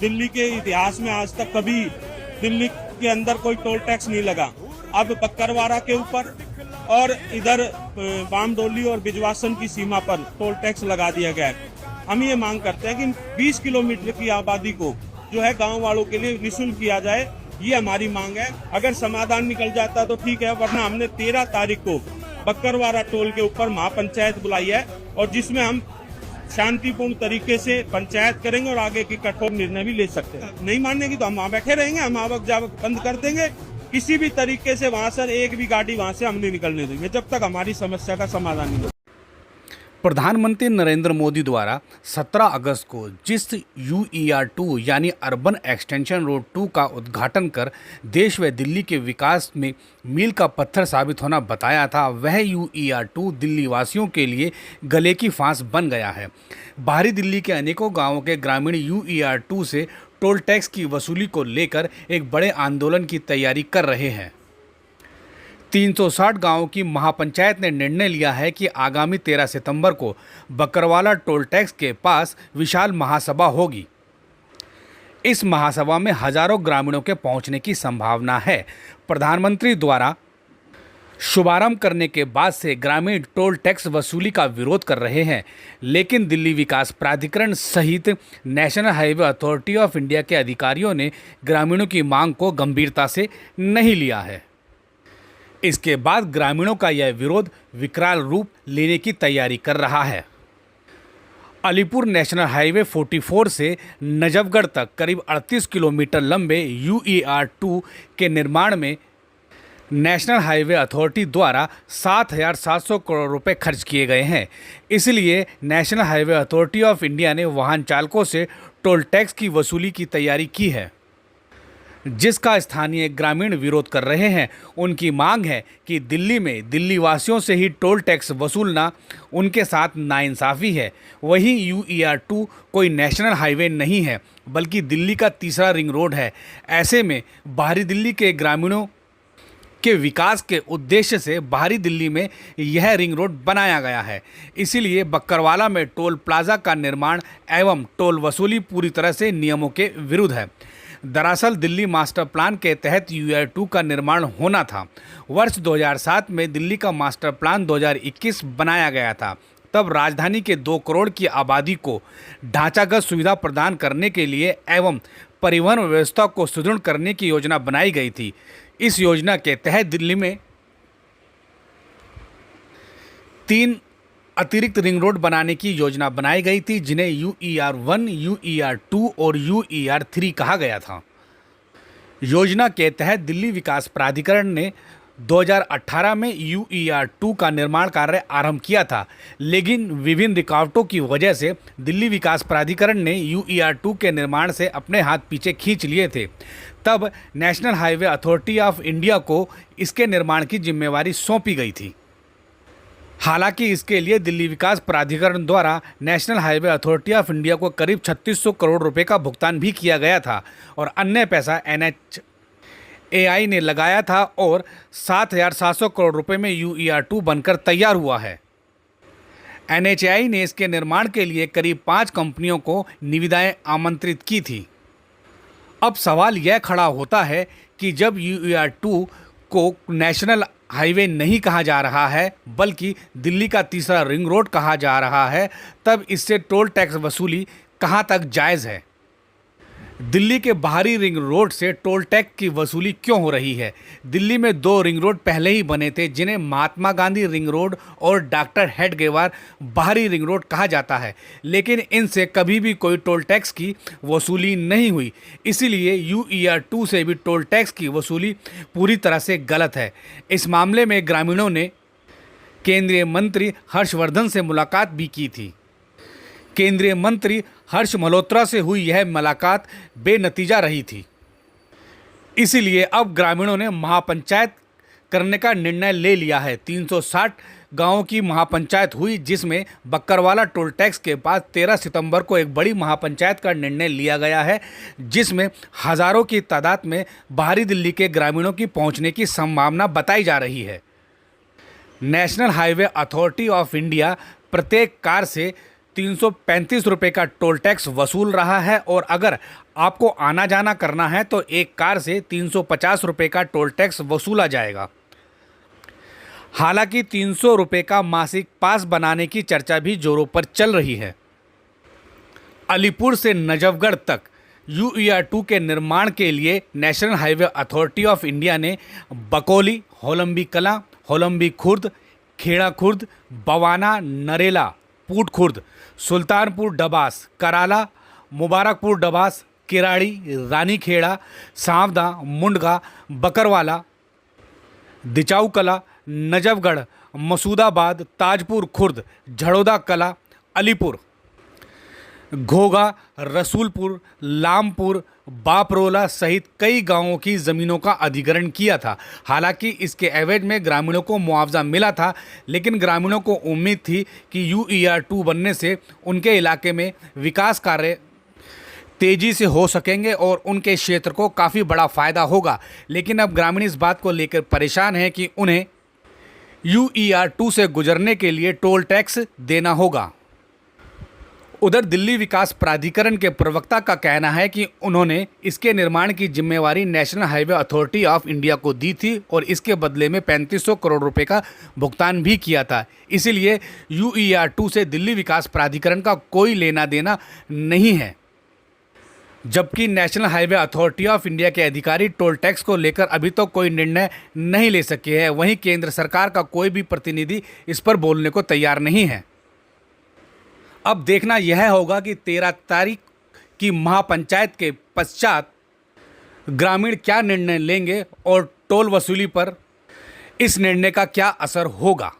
दिल्ली के इतिहास में आज तक कभी दिल्ली के अंदर कोई टोल टैक्स नहीं लगा। अब बक्करवाड़ा के ऊपर और इधर बामडोली और बिजवासन की सीमा पर टोल टैक्स लगा दिया गया है। हम ये मांग करते हैं कि 20 किलोमीटर की आबादी को जो है गांव वालों के लिए निःशुल्क किया जाए, ये हमारी मांग है। अगर समाधान निकल जाता तो ठीक है, वरना हमने 13 तारीख को बक्करवाड़ा टोल के ऊपर महापंचायत बुलाई है और जिसमें हम शांतिपूर्ण तरीके से पंचायत करेंगे और आगे की कठोर निर्णय भी ले सकते हैं। नहीं मानेगी तो हम वहाँ बैठे रहेंगे, हम आवक जावक बंद कर देंगे। किसी भी तरीके से वहाँ से एक भी गाड़ी वहाँ से हम नहीं निकलने देंगे जब तक हमारी समस्या का समाधान नहीं हो। प्रधानमंत्री नरेंद्र मोदी द्वारा 17 अगस्त को जिस UER2 यानी अर्बन एक्सटेंशन रोड 2 का उद्घाटन कर देश व दिल्ली के विकास में मील का पत्थर साबित होना बताया था, वह UER2 दिल्ली वासियों के लिए गले की फांस बन गया है। बाहरी दिल्ली के अनेकों गांवों के ग्रामीण UER2 से टोल टैक्स की वसूली को लेकर एक बड़े आंदोलन की तैयारी कर रहे हैं। 360 गांवों की महापंचायत ने निर्णय लिया है कि आगामी 13 सितंबर को बक्करवाड़ा टोल टैक्स के पास विशाल महासभा होगी। इस महासभा में हजारों ग्रामीणों के पहुंचने की संभावना है। प्रधानमंत्री द्वारा शुभारंभ करने के बाद से ग्रामीण टोल टैक्स वसूली का विरोध कर रहे हैं, लेकिन दिल्ली विकास प्राधिकरण सहित national highway authority of India के अधिकारियों ने ग्रामीणों की मांग को गंभीरता से नहीं लिया है। इसके बाद ग्रामीणों का यह विरोध विकराल रूप लेने की तैयारी कर रहा है। अलीपुर नेशनल हाईवे 44 से नजफगढ़ तक करीब 38 किलोमीटर लंबे UER2 के निर्माण में नेशनल हाईवे अथॉरिटी द्वारा 7,700 करोड़ रुपए खर्च किए गए हैं। इसलिए national highway authority of India ने वाहन चालकों से टोल टैक्स की वसूली की तैयारी की है, जिसका स्थानीय ग्रामीण विरोध कर रहे हैं। उनकी मांग है कि दिल्ली में दिल्ली वासियों से ही टोल टैक्स वसूलना उनके साथ नाइंसाफ़ी है। वहीं UER2 कोई नेशनल हाईवे नहीं है, बल्कि दिल्ली का तीसरा रिंग रोड है। ऐसे में बाहरी दिल्ली के ग्रामीणों के विकास के उद्देश्य से बाहरी दिल्ली में यह रिंग रोड बनाया गया है। इसीलिए बक्करवाड़ा में टोल प्लाजा का निर्माण एवं टोल वसूली पूरी तरह से नियमों के विरुद्ध है। दरअसल दिल्ली मास्टर प्लान के तहत UER2 का निर्माण होना था। वर्ष 2007 में दिल्ली का मास्टर प्लान 2021 बनाया गया था। तब राजधानी के 2 करोड़ की आबादी को ढांचागत सुविधा प्रदान करने के लिए एवं परिवहन व्यवस्था को सुदृढ़ करने की योजना बनाई गई थी। इस योजना के तहत दिल्ली में 3 अतिरिक्त रिंग रोड बनाने की योजना बनाई गई थी, जिन्हें UER1, UER2 और UER3 कहा गया था। योजना के तहत दिल्ली विकास प्राधिकरण ने 2018 में UER2 का निर्माण कार्य आरंभ किया था, लेकिन विभिन्न रुकावटों की वजह से दिल्ली विकास प्राधिकरण ने UER2 के निर्माण से अपने हाथ पीछे खींच लिए थे। तब national highway authority of India को इसके निर्माण की जिम्मेवारी सौंपी गई थी। हालांकि इसके लिए दिल्ली विकास प्राधिकरण द्वारा national highway authority of India को करीब 3600 करोड़ रुपए का भुगतान भी किया गया था और अन्य पैसा NHAI ने लगाया था और 7,700 करोड़ रुपए में UER2 बनकर तैयार हुआ है। NHAI ने इसके निर्माण के लिए करीब 5 कंपनियों को निविदाएं आमंत्रित की थी। अब सवाल यह खड़ा होता है कि जब UER2 को नेशनल हाईवे नहीं कहा जा रहा है, बल्कि दिल्ली का तीसरा रिंग रोड कहा जा रहा है, तब इससे टोल टैक्स वसूली कहां तक जायज़ है? दिल्ली के बाहरी रिंग रोड से टोल टैक्स की वसूली क्यों हो रही है? दिल्ली में 2 रिंग रोड पहले ही बने थे, जिन्हें महात्मा गांधी रिंग रोड और डॉक्टर हेडगेवार बाहरी रिंग रोड कहा जाता है, लेकिन इनसे कभी भी कोई टोल टैक्स की वसूली नहीं हुई। इसीलिए UER2 से भी टोल टैक्स की वसूली पूरी तरह से गलत है। इस मामले में ग्रामीणों ने केंद्रीय मंत्री हर्षवर्धन से मुलाकात भी की थी। केंद्रीय मंत्री हर्ष मल्होत्रा से हुई यह मुलाकात बेनतीजा रही थी। इसीलिए अब ग्रामीणों ने महापंचायत करने का निर्णय ले लिया है। 360 गांवों की महापंचायत हुई, जिसमें बक्करवाड़ा टोल टैक्स के बाद 13 सितंबर को एक बड़ी महापंचायत का निर्णय लिया गया है, जिसमें हजारों की तादाद में बाहरी दिल्ली के ग्रामीणों की पहुंचने की संभावना बताई जा रही है। National highway authority of India प्रत्येक कार से 335 रुपये का टोल टैक्स वसूल रहा है और अगर आपको आना जाना करना है तो एक कार से 350 रुपये का टोल टैक्स वसूला जाएगा। हालांकि 300 रुपये का मासिक पास बनाने की चर्चा भी जोरों पर चल रही है। अलीपुर से नजफगढ़ तक UER2 के निर्माण के लिए national highway authority of India ने बकौली, होलंबी कलां, होलंबी खुर्द, खेड़ा खुर्द, बवाना, नरेला, पूट खुर्द, सुल्तानपुर डबास, कराला, मुबारकपुर डबास, किराड़ी, रानीखेड़ा, सांवदा, मुंडगा, बकरवाला, दिचाऊ कला, नजफगढ़, मसूदाबाद, ताजपुर खुर्द, झड़ौदा कला, अलीपुर, घोगा, रसूलपुर, लामपुर, बापरोला सहित कई गांवों की ज़मीनों का अधिग्रहण किया था। हालांकि इसके एवज में ग्रामीणों को मुआवजा मिला था, लेकिन ग्रामीणों को उम्मीद थी कि UER2 बनने से उनके इलाके में विकास कार्य तेज़ी से हो सकेंगे और उनके क्षेत्र को काफ़ी बड़ा फ़ायदा होगा। लेकिन अब ग्रामीण इस बात को लेकर परेशान हैं कि उन्हें UER2 से गुजरने के लिए टोल टैक्स देना होगा। उधर दिल्ली विकास प्राधिकरण के प्रवक्ता का कहना है कि उन्होंने इसके निर्माण की जिम्मेवारी national highway authority of India को दी थी और इसके बदले में 3500 करोड़ रुपए का भुगतान भी किया था। इसीलिए UER2 से दिल्ली विकास प्राधिकरण का कोई लेना देना नहीं है। जबकि national highway authority of India के अधिकारी टोल टैक्स को लेकर अभी तो कोई निर्णय नहीं ले सके हैं। वहीं केंद्र सरकार का कोई भी प्रतिनिधि इस पर बोलने को तैयार नहीं है। अब देखना यह होगा कि 13 तारीख की महापंचायत के पश्चात ग्रामीण क्या निर्णय लेंगे और टोल वसूली पर इस निर्णय का क्या असर होगा।